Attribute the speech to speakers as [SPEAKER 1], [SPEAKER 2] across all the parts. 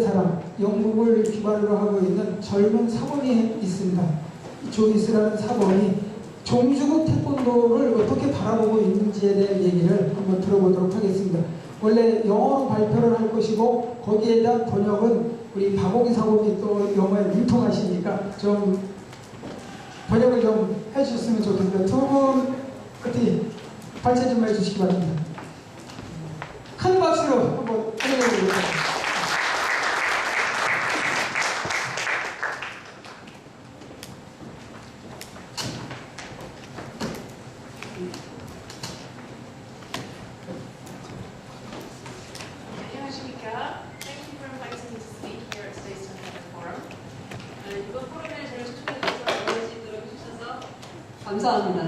[SPEAKER 1] 사람, 영국을 기반으로 하고 있는 젊은 사범이 있습니다. 조이스라는 사범이 종주국 태권도를 어떻게 바라보고 있는지에 대한 얘기를 한번 들어보도록 하겠습니다. 원래 영어로 발표를 할 것이고 거기에 대한 번역은 우리 박옥희 사범이 또 영어에 능통하시니까 좀 번역을 좀 해주셨으면 좋겠습니다. 두 분 어떻게 발제 좀 해주시기 바랍니다. 큰 박수로 한번 환영해드립니다.
[SPEAKER 2] 안녕하십니까. Thank you for inviting me to speak here at today's Taekwondo Forum. 이번 포럼에 저를 초청해 주셔서 나올 수 있도록 해주셔서 감사합니다.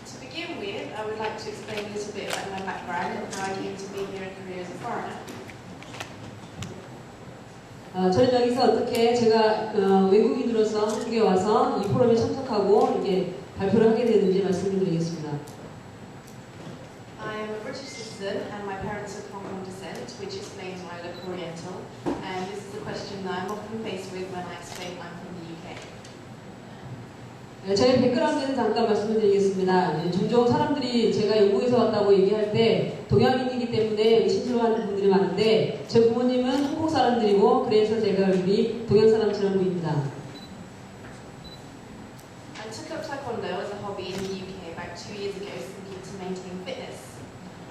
[SPEAKER 2] To begin with, I would like to explain a little bit about my background and how I came to be here in Korea as a foreigner.
[SPEAKER 3] 저는 여기서 어떻게 제가 외국인으로서 한국에 와서 이 포럼에 참석하고 이렇게 발표를 하게 되는지 말씀을 드리겠습니다.
[SPEAKER 2] I am a British citizen and my parents are of Hong Kong descent, which explains why I look Oriental. And this is a question that I'm often faced with when I explain I'm from the UK.
[SPEAKER 3] 저의 백그라운드는 잠깐 말씀을 드리겠습니다. 종종 사람들이 제가 영국에서 왔다고 얘기할 때 동양인이기 때문에 의심스러워하는 분들이 많은데 제 부모님은 한국 사람들이고 그래서 제가 얼굴이 동양 사람처럼 보입니다.
[SPEAKER 2] I took up Taekwondo as a hobby in the UK about 2 years ago simply to maintain fitness.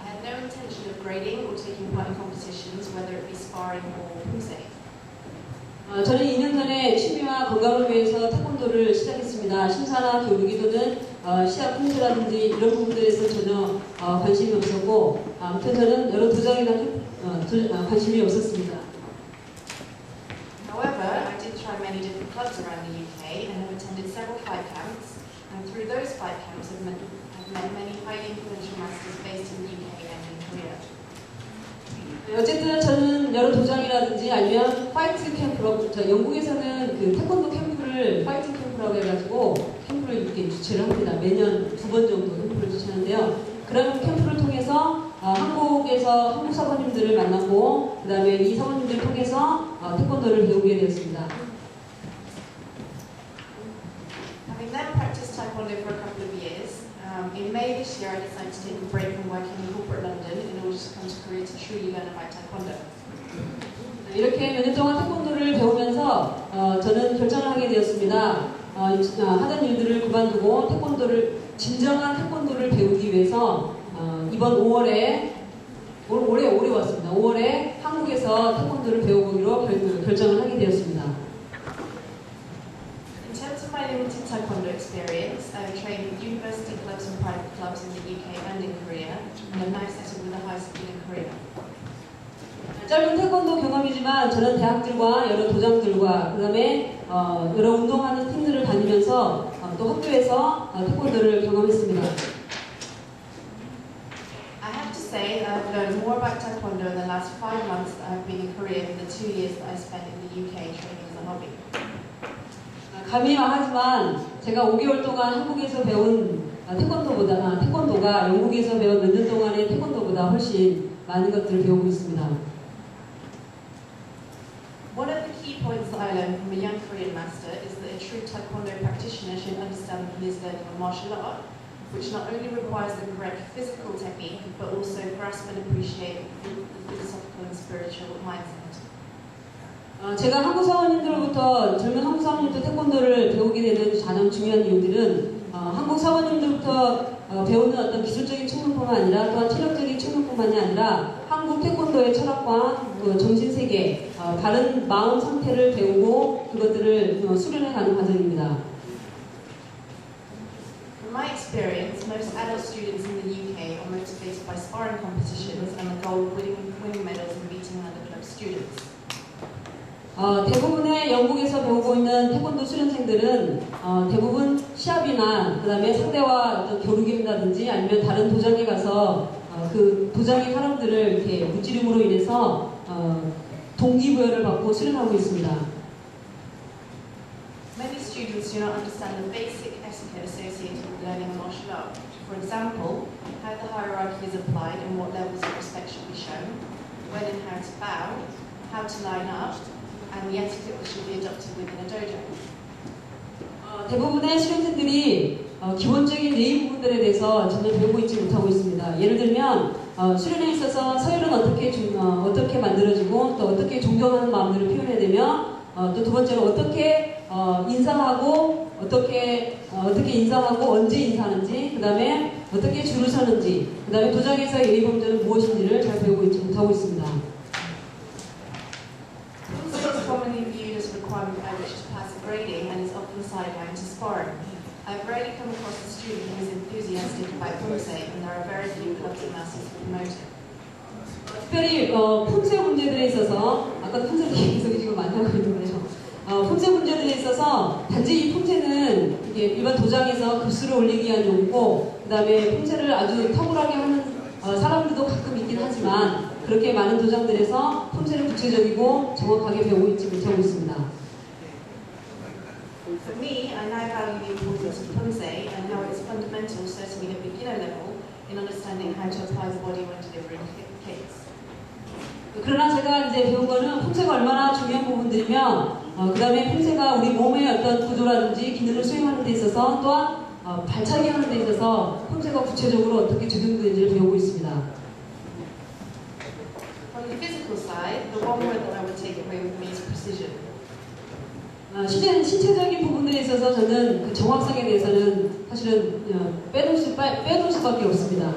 [SPEAKER 2] I had no intention of grading or taking part in competitions, whether it be sparring or poomsae.
[SPEAKER 3] 저는 2년 전에 취미와 건강을 위해서 태권도를 시작했습니다. 심사나 교육이 또는 시합 품질라든지 이런 부분들에서 전혀 관심이 없었고 아무튼 저는 여러 도장이나 관심이 없었습니다.
[SPEAKER 2] However, I did try many different clubs around the UK and have attended several fight camps, and through those fight camps I've met many highly influential masters based in the UK and in Korea.
[SPEAKER 3] 어쨌든 저는 여러 도장이라든지 아니면 파이트 캠프라고 영국에서는 그 태권도 캠프를 파이트 캠프라고 해가지고 캠프를 이렇게 주최를 합니다. 매년 2번 정도 캠프를 주최하는데요. 그런 캠프를 통해서 한국에서 한국 사모님들을 만났고 그 다음에 이 사모님들을 통해서 태권도를 배우게 되었습니다.
[SPEAKER 2] Having then practiced Taekwondo for a couple of years, in May this year I decided to take a break from working in corporate London in order to come to Korea to truly learn about Taekwondo.
[SPEAKER 3] 이렇게 몇 년 동안 태권도를 배우면서 저는 결정을 하게 되었습니다. 하던 일들을 그만두고 진정한 태권도를 배우기 위해서 이번 5월에 올해 왔습니다. 5월에 한국에서 태권도를 배워보기로 결정을 하게 되었습니다.
[SPEAKER 2] In terms of my limited Taekwondo experience, I have trained with university clubs and private clubs in the UK and in Korea, and have now settled with a high school in Korea.
[SPEAKER 3] 짧은 태권도 경험이지만 저는 대학들과 여러 도장들과 그 다음에 여러 운동하는 팀들을 다니면서 또 학교에서 태권도를 경험했습니다.
[SPEAKER 2] I have to say that I've learned more about Taekwondo in the last 5 months that I've been in Korea than the 2 years that I spent in the UK training as a hobby.
[SPEAKER 3] 감히 말하지만 제가 5개월 동안 한국에서 배운 태권도가 영국에서 배운 몇 년 동안의 태권도보다 훨씬 많은 것들을 배우고 있습니다.
[SPEAKER 2] One of the key points that I learned from a young Korean master is that a true Taekwondo practitioner should understand that he is learning a martial art, which not only requires the correct physical technique, but also grasp and appreciate the philosophical and spiritual mindset.
[SPEAKER 3] 제가 한국 사모님들로부터 젊은 한국 사모님들 태권도를 배우게 되는 가장 중요한 이유들은 한국 사모님들부터 배우는 어떤 기술적인 측면뿐만 아니라 또한 체력적인 측면뿐만이 아니라 한국 태권도의 철학과 그 정신세계, 다른 마음 상태를 배우고 그것들을 수련해가는 과정입니다.
[SPEAKER 2] From my experience, most adult students in the UK are motivated by sparring competitions and the goal of winning medals and beating other club students.
[SPEAKER 3] 대부분의 영국에서 배우고 있는 태권도 수련생들은 대부분 시합이나 그 다음에 상대와 어떤 겨루기 한다든지 아니면 다른 도장에 가서 그 도장의 사람들을 이렇게 무찌름으로 인해서 동기부여를 받고 수련하고 있습니다.
[SPEAKER 2] Many students do not understand the basic etiquette associated with learning a martial art. For example, how the hierarchy is applied and what levels of respect should be shown, when and how to line up, and the etiquette that should be adopted within a dojo.
[SPEAKER 3] 대부분의 수련생들이 기본적인 예의 부분들에 대해서 전혀 배우고 있지 못하고 있습니다. 예를 들면 수련에 있어서 서열은 어떻게 만들어지고 또 어떻게 존경하는 마음들을 표현해야 되며 또 두 번째로 어떻게 인사하고 어떻게 인사하고 언제 인사하는지 그 다음에 어떻게 줄을 서는지 그 다음에 도장에서 예의 범절은 무엇인지를 잘 배우고 있지 못하고 있습니다.
[SPEAKER 2] Pumse is commonly viewed as a requirement by which to pass a grading and is often sidelined to sparring. I've rarely come across a student who is enthusiastic about Pumse, and there are very few clubs and masters who promote it.
[SPEAKER 3] 특별히 품새 문제들에 있어서 아까 품새 계속 지금 많이 하고 있는데요. 품새 문제들에 있어서 단지 이 품새는 이게 일반 도장에서 급수를 올리기 위한 용도고 그 다음에 품새를 아주 탁월하게 하는 사람들도 가끔 있긴 하지만 그렇게 많은 도장들에서 품새를 구체적이고 정확하게 배우고 있지 못하고 있습니다.
[SPEAKER 2] For me, I now value the importance of Pumse and how it is fundamental, certainly at beginner level, in understanding how to apply the body when delivering kicks.
[SPEAKER 3] 그러나 제가 이제 배운 거는 품새가 얼마나 중요한 부분들이며 그 다음에 품새가 우리 몸의 어떤 구조라든지 기능을 수행하는 데 있어서 또한 발차기 하는 데 있어서 품새가 구체적으로 어떻게 적용되는지를 배우고 있습니다.
[SPEAKER 2] From the physical side, the one word that I would take away with me is precision.
[SPEAKER 3] 신체적인 부분들에 있어서 저는 그 정확성에 대해서는 사실은 빼놓을 수밖에 없습니다.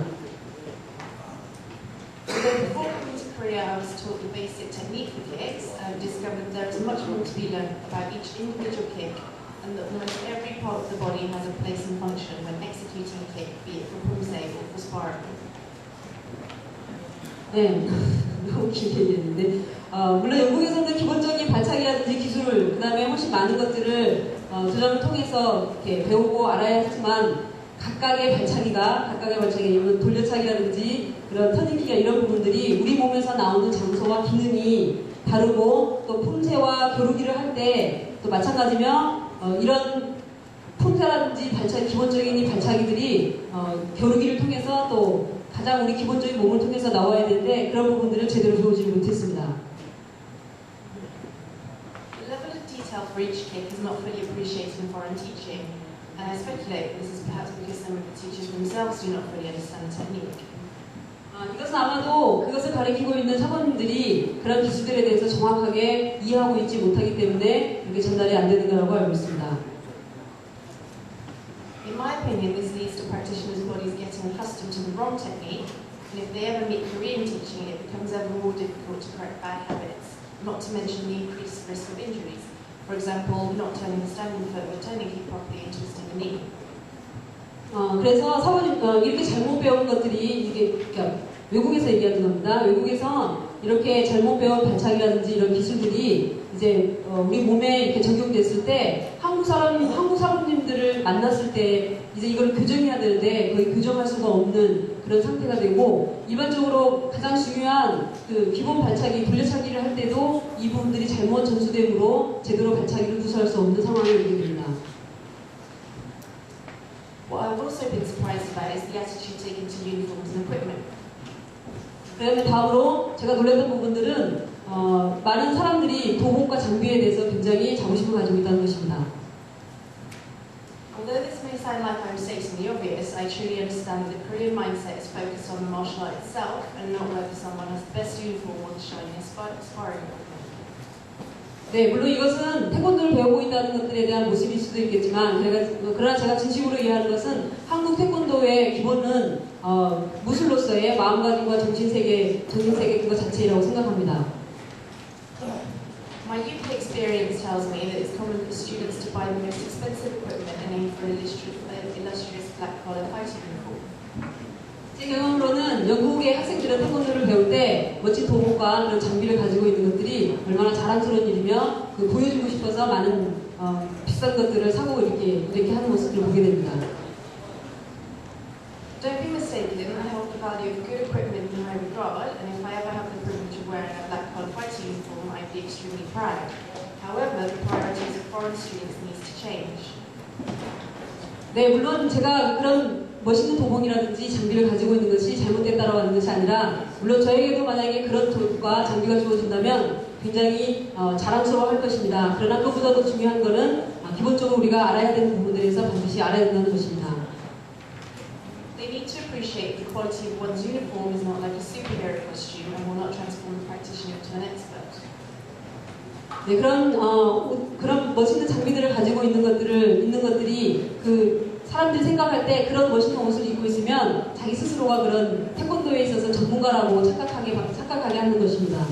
[SPEAKER 2] Before coming to Korea, I was taught the basic technique for kicks and discovered there is much more to be learned about each individual kick and that almost every part of the body has a place and function when executing a kick, be it for Pumse or for sparring.
[SPEAKER 3] 네, 너무 길게 얘기했는데 물론 영국에서는 기본적인 발차기라든지 기술 그 다음에 훨씬 많은 것들을 도전을 통해서 이렇게 배우고 알아야 하지만 각각의 발차기가 돌려차기라든지 그런 터닝기가 이런 부분들이 우리 몸에서 나오는 장소와 기능이 다르고 또 품새와 겨루기를 할 때 또 마찬가지며 이런 품새라든지 기본적인 이 발차기들이 겨루기를 통해서 또 가장 우리 기본적인 몸을 통해서 나와야 되는데 그런 부분들을 제대로 배우지 못했습니다.
[SPEAKER 2] The level of detail for each kick is not fully appreciated in foreign teaching, and I speculate this is perhaps because some of the teachers themselves do not fully understand the technique.
[SPEAKER 3] 이것은 아마도 그것을 가르치고 있는 사모님들이 그런 기술들에 대해서 정확하게 이해하고 있지 못하기 때문에 이렇게 전달이 안 되는 거라고 알고 있습니다.
[SPEAKER 2] In my opinion, this leads to practitioners' bodies getting accustomed to the wrong technique, and if they ever meet Korean teaching, it becomes ever more difficult to correct bad habits, not to mention the increased risk of injuries. For example, not turning the standing foot or turning kick properly and twisting the knee.
[SPEAKER 3] 그래서 사모님 이렇게 잘못 배운 것들이 이게 그러니까 외국에서 얘기하는 겁니다. 외국에서 이렇게 잘못 배운 발차기라든지 이런 기술들이 이제 우리 몸에 이렇게 적용됐을 때 한국 사람님들을 만났을 때 이제 이걸 교정해야 되는데 거의 교정할 수가 없는 그런 상태가 되고 일반적으로 가장 중요한 그 기본 발차기, 돌려차기를 할 때도 이 부분들이 잘못 전수되므로 제대로 발차기를 구사할 수 없는 상황이 오게 됩니다.
[SPEAKER 2] What I've also been surprised about is the attitude taken to uniforms and equipment.
[SPEAKER 3] 그다음에 다음으로 제가 놀랐던 부분들은 많은 사람들이 도복과 장비에 대해서 굉장히 자부심을 가지고 있다는 것입니다.
[SPEAKER 2] Although this may sound like I'm stating the obvious, I truly understand that the Korean mindset is focused on the martial art itself and not whether someone has the best uniform or the shiniest sparring equipment.
[SPEAKER 3] 네, 물론 이것은 태권도를 배우고 있다는 것들에 대한 모습일 수도 있겠지만 그러나 제가 진심으로 이해하는 것은 한국 태권도의 기본은 무술로서의 마음가짐과 정신세계 그것 자체라고 생각합니다.
[SPEAKER 2] My UK experience tells me that it's common for students to buy the most expensive equipment and aim for an illustrious black collar fighting uniform.
[SPEAKER 3] 제 경험으로는 영국의 학생들은 태권도를 배울 때 멋진 도복과 그런 장비를 가지고 있는 것들이 얼마나 자랑스러운 일이며 보여주고 싶어서 많은 비싼 것들을 사고 이렇게 하는 모습을 보게 됩니다.
[SPEAKER 2] Don't be mistaken, I hold the value of good equipment in high regard, and if I ever have the privilege of wearing a black collar fighting uniform, I'd be extremely proud. However, the priorities of foreign students needs to change.
[SPEAKER 3] 네, 물론 제가 그런 멋있는 도봉이라든지 장비를 가지고 있는 것이 잘못됐다라고 하는 것이 아니라 물론 저에게도 만약에 그런 도구가 장비가 주어진다면 굉장히 자랑스러워할 것입니다. 그러나 그보다 더 중요한 것은 기본적으로 우리가 알아야 되는 부분들에서 반드시 알아야 된다는 것입니다.
[SPEAKER 2] They need to appreciate the quality of one's uniform is not like a superhero costume and will not transform the practitioner to an expert.
[SPEAKER 3] 네, 그런 멋있는 장비들을 가지고 있는 것들이 그 사람들이 생각할 때 그런 멋있는 옷을 입고 있으면 자기 스스로가 그런 태권도에 있어서 전문가라고 착각하게 하는 것입니다.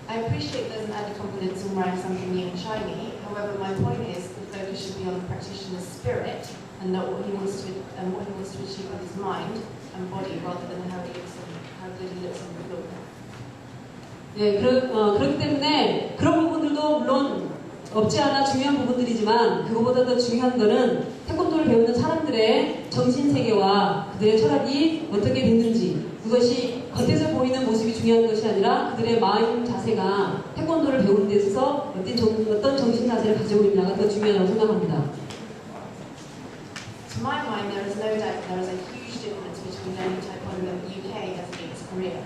[SPEAKER 2] I appreciate there's an added confidence in wearing something new and shiny. However, my point is the focus should be on the practitioner's spirit and not what he wants to achieve with his mind and body, rather than how good he looks on the floor.
[SPEAKER 3] 네, 그렇기 때문에 그런 부분들도 물론 없지 않아 중요한 부분들이지만 그것보다 더 중요한 것은 태권도를 배우는 사람들의 정신세계와 그들의 철학이 어떻게 됐는지 그것이 겉에서 보이는 모습이 중요한 것이 아니라 그들의 마음 자세가 태권도를 배우는 데 있어서 어떤 정신 자세를 가지고 있냐가 더 중요하다고 생각합니다.
[SPEAKER 2] To my mind, there is no doubt there is a huge difference between learning Taekwondo in the UK as against Korea.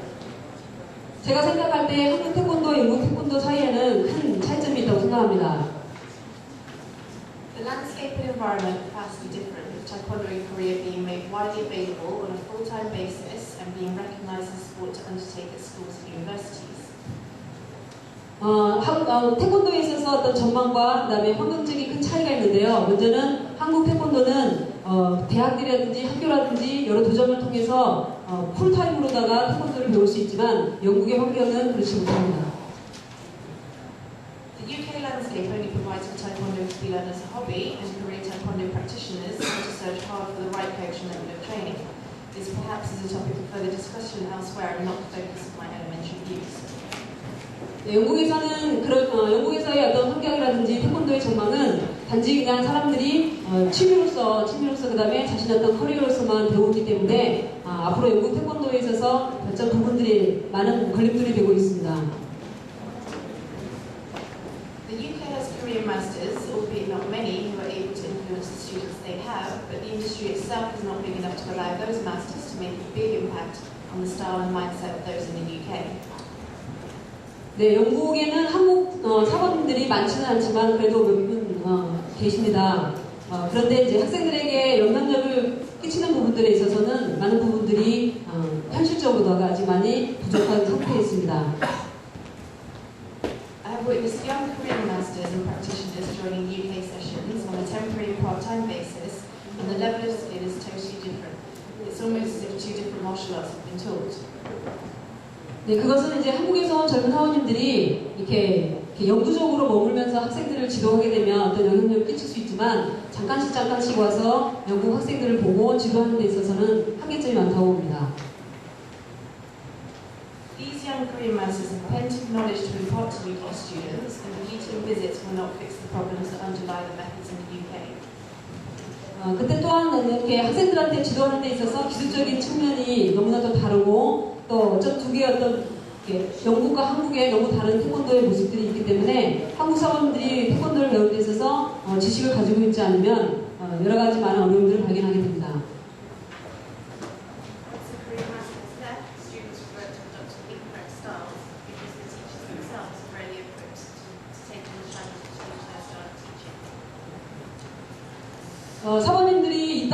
[SPEAKER 3] 제가 생각할 때 한국 태권도와 영국 태권도 사이에는 큰 차이점이 있다고 생각합니다.
[SPEAKER 2] The landscape and environment are vastly different, with Taekwondo in Korea being made widely available on a full-time basis and being recognized as a sport to undertake at schools and universities.
[SPEAKER 3] 태권도에 있어서 어떤 전망과 그다음에 환경적인 큰 차이가 있는데요. 먼저는 한국 태권도는 대학이라든지 학교라든지 여러 도전을 통해서 풀타임으로다가 태권도를 배울 수 있지만 영국의 환경은 그렇지 못합니다.
[SPEAKER 2] The UK landscape only provides for Taekwondo to be learned as a hobby, and Korean Taekwondo practitioners need to search hard for the right coach and method of training. This perhaps is a topic of further discussion elsewhere and not the focus of my elementary views.
[SPEAKER 3] 네, 영국에서의 어떤 환경이라든지 태권도의 전망은 단지 그냥 사람들이 취미로서 그다음에 자신의 어떤 커리어로서만 배우기 때문에 앞으로 영국 태권도에 있어서 어떤 부분들이 많은 걸림돌이 되고 있습니다.
[SPEAKER 2] The UK has Korean masters, albeit not many, who are able to influence the students they have, but the industry itself is not big enough to allow those masters to make a big impact on the style and mindset of those in the UK.
[SPEAKER 3] 네, 영국에는 한국 사범들이 많지는 않지만 그래도 몇 분 계십니다. 그런데 이제 학생들에게 영향력을 끼치는 부분들에 있어서는 많은 부분들이 현실적으로도 아직 많이 부족한 상태에 있습니다.
[SPEAKER 2] I have witnessed young Korean masters and practitioners joining UK sessions on a temporary and part-time basis, and the level of skill is totally different. It's almost as if two different martial arts have been taught.
[SPEAKER 3] 네, 그것은 이제 한국에서 온 젊은 사원님들이 이렇게 영구적으로 머물면서 학생들을 지도하게 되면 어떤 영향력을 끼칠 수 있지만 잠깐씩 와서 영국 학생들을 보고 지도하는 데 있어서는 한계점이 많다고 봅니다.
[SPEAKER 2] These young Korean masters have plenty of knowledge to impart to UK students, and repeated visits will not fix the problems that underlie the methods in the UK.
[SPEAKER 3] 그때 또한 이렇게 학생들한테 지도하는 데 있어서 기술적인 측면이 너무나 더 다르고 또 두 개의 어떤 영국과 한국의 너무 다른 태권도의 모습들이 있기 때문에 한국 사범들이 태권도를 배울 데 있어서 지식을 가지고 있지 않으면 여러 가지 많은 어려움들을 발견하게 됩니다.
[SPEAKER 2] Once the Korean masters left, students were to adopt incorrect styles because the teachers themselves are rarely equipped to take on the challenge to change their style of teaching.
[SPEAKER 3] 사범님들이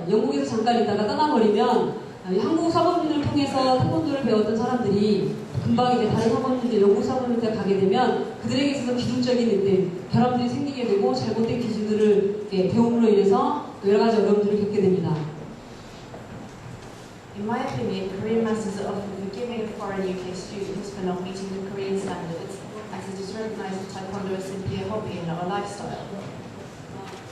[SPEAKER 3] 영국에서 잠깐 있다가 떠나버리면 한국 사범님을 통해서 태권도를 배웠던 사람들이 금방 이제 다른 사범님들, 영국 사범님들 가게 되면 그들에게 있어서 기술적인 결함들이 생기게 되고 잘못된 기술들을 배움으로 인해서 여러 가지 어려움들을 겪게 됩니다.
[SPEAKER 2] In my opinion, Korean masters are often forgiving of foreign UK students for not meeting the Korean standards, as it is recognized that Taekwondo is simply a hobby and not a lifestyle.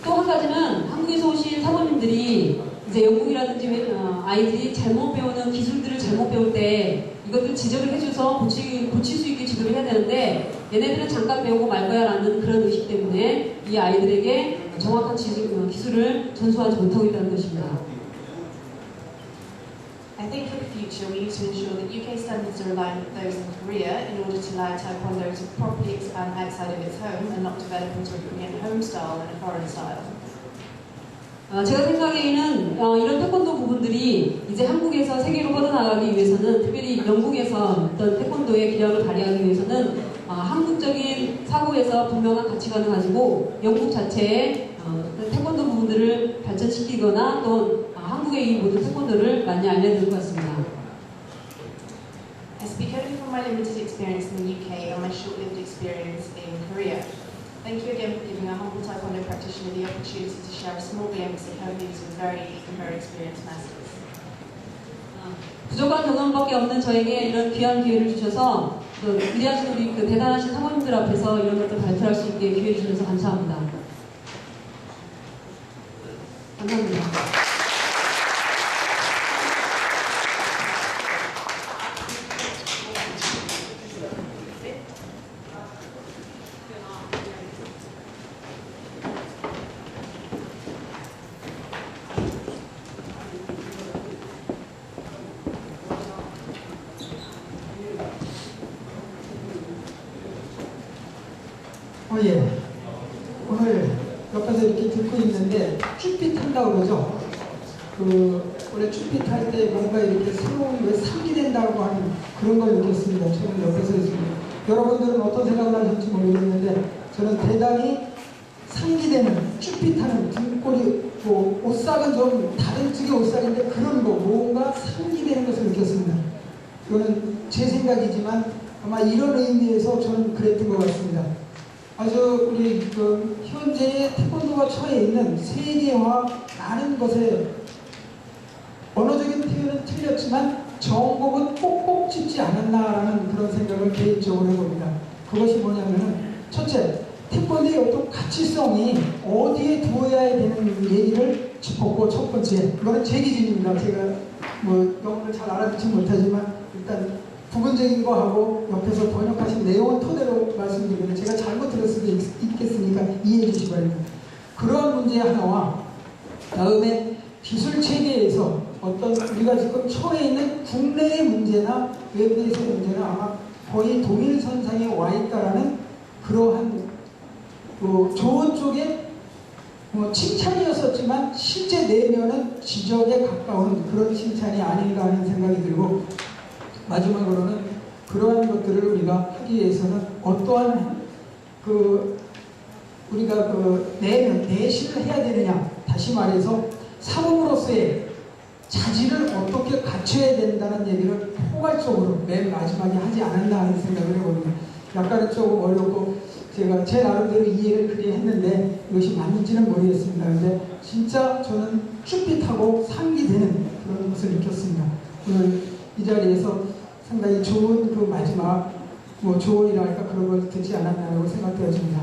[SPEAKER 3] 또 한 가지는 한국에서 오신 사범님들이 이제 영국이라든지 아이들이 잘못 배우는 기술들을 잘못 배울 때 이것들 지적을 해줘서 고칠 수 있게 지도를 해야 되는데 얘네들은 잠깐 배우고 말 거야 라는 그런 의식 때문에 이 아이들에게 정확한 기술을 전수하지 못하고 있다는 것입니다.
[SPEAKER 2] I think for the future we need to ensure that UK standards are aligned with those in Korea in order to allow Taekwondo to properly expand outside of its home and not develop into a Korean home style and a foreign style.
[SPEAKER 3] 제가 생각에는 이런 태권도 부분들이 이제 한국에서 세계로 뻗어나가기 위해서는 특별히 영국에서 어떤 태권도의 기량을 발휘하기 위해서는 한국적인 사고에서 분명한 가치관을 가지고 영국 자체의 태권도 부분들을 발전시키거나 또 한국의 이 모든 태권도를 많이 알려야 될 것 같습니다.
[SPEAKER 2] I speak only from my limited experience in the UK and my short-lived experience in Korea. Thank you again for giving a humble Taekwondo practitioner the opportunity to share a small glimpse of her views with very experienced masters.
[SPEAKER 3] 부족한 경험밖에 없는 저에게 이런 귀한 기회를 주셔서 또 위대하신 우리 그 대단하신 사모님들 앞에서 이런 것들 발표할 수 있게 기회 주셔서 감사합니다. 감사합니다.
[SPEAKER 1] 예. 오늘 옆에서 이렇게 듣고 있는데 큐핏 한다고 그러죠? 원래 큐핏 할 때 뭔가 이렇게 새로운 왜 상기된다고 하는 그런 걸 느꼈습니다. 저는 옆에서 있습니다. 여러분들은 어떤 생각을 하실지 모르겠는데 저는 대단히 상기되는 큐핏하는 등골이 뭐 옷싹은 좀 다른 쪽의 옷싹인데 그런 거 뭔가 상기되는 것을 느꼈습니다. 이거는 제 생각이지만 아마 이런 의미에서 저는 그랬던 것 같습니다. 아주 우리 현재의 태권도가 처해 있는 세계화 많은 것에 언어적인 표현은 틀렸지만 정복은 꼭꼭 짚지 않았나라는 그런 생각을 개인적으로 해봅니다. 그것이 뭐냐면은 첫째, 태권도의 어떤 가치성이 어디에 두어야 되는 얘기를 짚었고 첫 번째, 그거는 제 기준입니다. 제가 뭐 영어를 잘 알아듣지 못하지만 일단 부분적인 거 하고 옆에서 번역하신 내용을 토대로 말씀드리면 제가 잘못 들을 수도 있겠으니까 이해해 주시기 바랍니다. 그러한 문제 하나와 다음에 기술 체계에서 어떤 우리가 지금 처해 있는 국내의 문제나 외부에서의 문제는 아마 거의 동일선상에 와 있다라는 그러한 좋은 쪽에 칭찬이었었지만 실제 내면은 지적에 가까운 그런 칭찬이 아닌가 하는 생각이 들고 마지막으로는 그러한 것들을 우리가 하기 위해서는 어떠한 우리가 내신을 해야 되느냐, 다시 말해서 사범으로서의 자질을 어떻게 갖춰야 된다는 얘기를 포괄적으로 맨 마지막에 하지 않았나 하는 생각을 해봅니다. 약간은 조금 어렵고 제가 제 나름대로 이해를 그리 했는데 이것이 맞는지는 모르겠습니다. 근데 진짜 저는 큐핏하고 상기되는 그런 것을 느꼈습니다. 오늘 이 자리에서 상당히 좋은 마지막 조언이랄까 그런 걸 듣지 않았나라고 생각되어집니다.